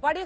बड़ी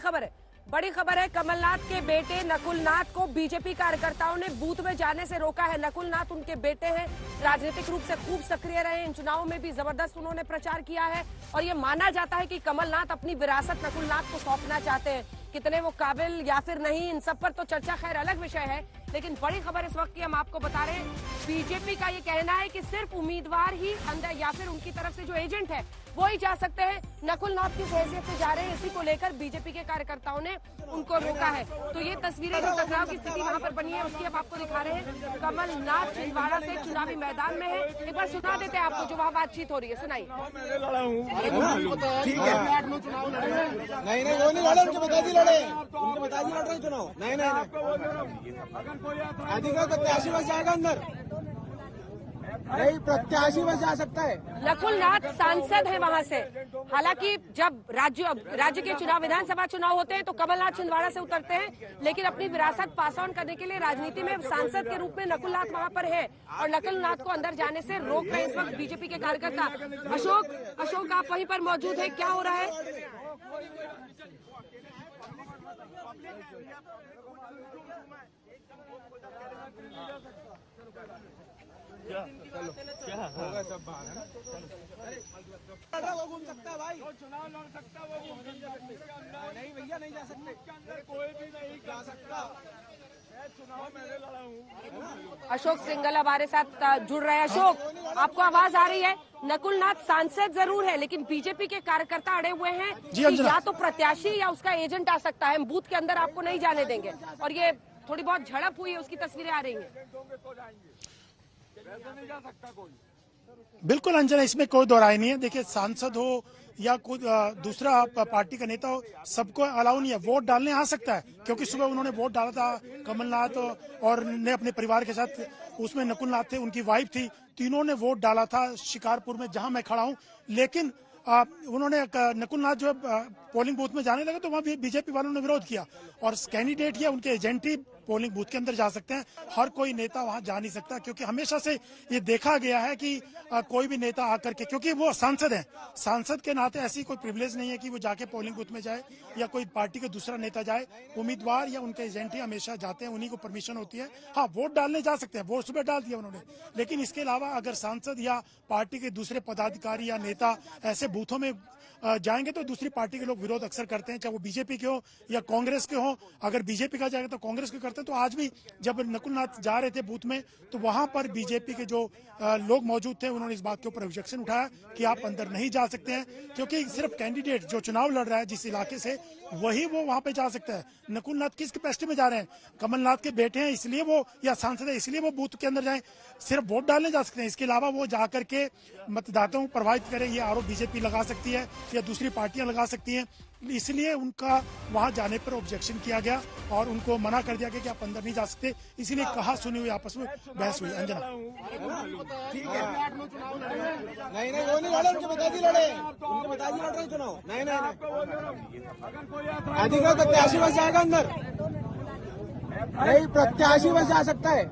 खबर है। कमलनाथ के बेटे नकुल नाथ को बीजेपी कार्यकर्ताओं ने बूथ में जाने से रोका है। नकुल नाथ उनके बेटे हैं, राजनीतिक रूप से खूब सक्रिय रहे, इन चुनावों में भी जबरदस्त उन्होंने प्रचार किया है और ये माना जाता है कि कमलनाथ अपनी विरासत नकुल नाथ को सौंपना चाहते हैं। कितने वो काबिल या फिर नहीं, इन सब पर तो चर्चा खैर अलग विषय है, लेकिन बड़ी खबर इस वक्त की हम आपको बता रहे हैं। बीजेपी का ये कहना है कि सिर्फ उम्मीदवार ही अंदर या फिर उनकी तरफ से जो एजेंट है वो ही जा सकते हैं। नकुल नाथ किस हैसियत से जा रहे हैं, इसी को लेकर बीजेपी के कार्यकर्ताओं ने उनको रोका है। तो ये तस्वीरें जो टकराव की स्थिति वहां पर बनी है उसकी अब आपको दिखा रहे हैं। कमलनाथ छिंदवाड़ा से चुनावी मैदान में है। एक बार सुना देते हैं आपको जो वहाँ बातचीत हो रही है, सुनाई। ठीक है, नहीं नहीं वो नहीं लड़े, उनके पिताजी लड़े, उनके पिताजी लड़ रहे चुनाव। नहीं नहीं अधिकार प्रत्याशी बस जाएगा अंदर, नहीं प्रत्याशी बस जा सकता है। नकुल नाथ सांसद है वहां से। हालांकि जब राज्य के चुनाव, विधानसभा चुनाव होते हैं तो कमलनाथ छिंदवाड़ा से उतरते हैं, लेकिन अपनी विरासत पास ऑन करने के लिए राजनीति में सांसद के रूप में नकुल नाथ वहां पर है और नकुल नाथ को अंदर जाने से रोक रहे इस वक्त बीजेपी के कार्यकर्ता। अशोक आप वहीं पर मौजूद है, क्या हो रहा है? क्या होगा, सब बाहर है ना। वो घूम सकता है भाई, जो चुनाव लड़ सकता है वो घूम सकता है। नहीं भैया नहीं जा सकते, कोई भी नहीं जा सकता। चुनाव मैंने लड़ा हूँ। अशोक सिंघल हमारे साथ जुड़ रहे हैं। अशोक, आपको आवाज आ रही है? नकुल नाथ सांसद जरूर है, लेकिन बीजेपी के कार्यकर्ता अड़े हुए हैं कि या तो प्रत्याशी या उसका एजेंट आ सकता है, हम बूथ के अंदर आपको नहीं जाने देंगे। और ये थोड़ी बहुत झड़प हुई है, उसकी तस्वीरें आ रही है। नहीं जा सकता कोई। बिल्कुल अंजना, इसमें कोई दो राय नहीं है। देखिए, सांसद हो या कोई दूसरा पार्टी का नेता हो, सबको अलाउ नहीं है। वोट डालने आ सकता है, क्योंकि सुबह उन्होंने वोट डाला था कमलनाथ और ने अपने परिवार के साथ, उसमें नकुल नाथ थे, उनकी वाइफ थी, तीनों ने वोट डाला था शिकारपुर में जहां मैं खड़ा हूं। लेकिन उन्होंने नकुल नाथ जो पोलिंग बूथ में जाने लगे तो वहां बीजेपी वालों ने विरोध किया और कैंडिडेट या उनके एजेंट ही पोलिंग बूथ के अंदर जा सकते हैं। हर कोई नेता वहां जा नहीं सकता, क्योंकि हमेशा से ये देखा गया है कि कोई भी नेता आकर के, क्योंकि वो सांसद हैं, सांसद के नाते ऐसी कोई प्रिविलेज नहीं है कि वो जाके पोलिंग बूथ में जाए या कोई पार्टी का दूसरा नेता जाए। उम्मीदवार या उनके एजेंट ही हमेशा जाते हैं, उन्हीं को परमिशन होती है। हाँ, वोट डालने जा सकते हैं, वोट सुबह डाल दिया उन्होंने, लेकिन इसके अलावा अगर सांसद या पार्टी के दूसरे पदाधिकारी या नेता ऐसे बूथों में जाएंगे तो दूसरी पार्टी के लोग विरोध अक्सर करते हैं, चाहे वो बीजेपी के हो या कांग्रेस के हो। अगर बीजेपी का जाएगा तो कांग्रेस के करते हैं। तो आज भी जब नकुल नाथ जा रहे थे बूथ में तो वहां पर बीजेपी के जो लोग मौजूद थे उन्होंने इस बात के ऊपर ऑब्जेक्शन उठाया कि आप अंदर नहीं जा सकते हैं, क्योंकि सिर्फ कैंडिडेट जो चुनाव लड़ रहा है जिस इलाके से, वही वो वहां पे जा सकता है। नकुल नाथ किस कैपेसिटी में जा रहे हैं? कमलनाथ के बेटे हैं इसलिए वो, या सांसद है इसलिए वो बूथ के अंदर जाएं, सिर्फ वोट डालने जा सकते हैं। इसके अलावा वो जाकर के मतदाताओं को प्रभावित करें, ये आरोप बीजेपी लगा सकती है या दूसरी पार्टियां लगा सकती हैं। इसलिए उनका वहां जाने पर ऑब्जेक्शन किया गया और उनको मना कर दिया गया कि आप अंदर नहीं जा सकते। इसीलिए कहा सुनी हुई आपस में बहस हुई। अंजना, ठीक है, नहीं नहीं वो नहीं लड़े, उनके पिताजी लड़े, उनके पिताजी लड़ रहे चुनाव। नहीं नहीं अधिकार प्रत्याशी बस जाएगा अंदर, नहीं प्रत्याशी बस जा सकता है।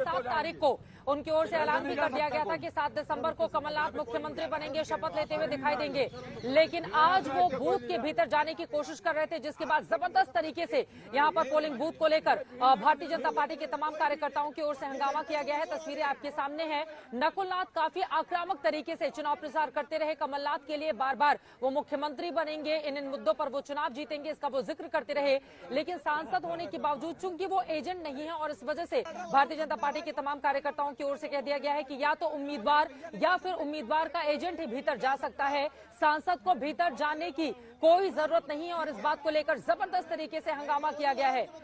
7 तारीख को उनकी ओर से ऐलान भी कर दिया गया था कि 7 दिसंबर को कमलनाथ मुख्यमंत्री बनेंगे, शपथ लेते हुए दिखाई देंगे। लेकिन आज वो बूथ के भीतर जाने की कोशिश कर रहे थे, जिसके बाद जबरदस्त तरीके से यहाँ पर पोलिंग बूथ को लेकर भारतीय जनता पार्टी के तमाम कार्यकर्ताओं की ओर से हंगामा किया गया है। तस्वीरें आपके सामने हैं। नकुल नाथ काफी आक्रामक तरीके से चुनाव प्रचार करते रहे। कमलनाथ के लिए बार बार वो मुख्यमंत्री बनेंगे, इन मुद्दों पर वो चुनाव जीतेंगे, इसका वो जिक्र करते रहे। लेकिन सांसद होने के बावजूद चूंकि वो एजेंट नहीं है और इस वजह से भारतीय जनता पार्टी के तमाम कार्यकर्ताओं की ओर से कह दिया गया है कि या तो उम्मीदवार या फिर उम्मीदवार का एजेंट ही भीतर जा सकता है, सांसद को भीतर जाने की कोई जरूरत नहीं है और इस बात को लेकर जबरदस्त तरीके से हंगामा किया गया है।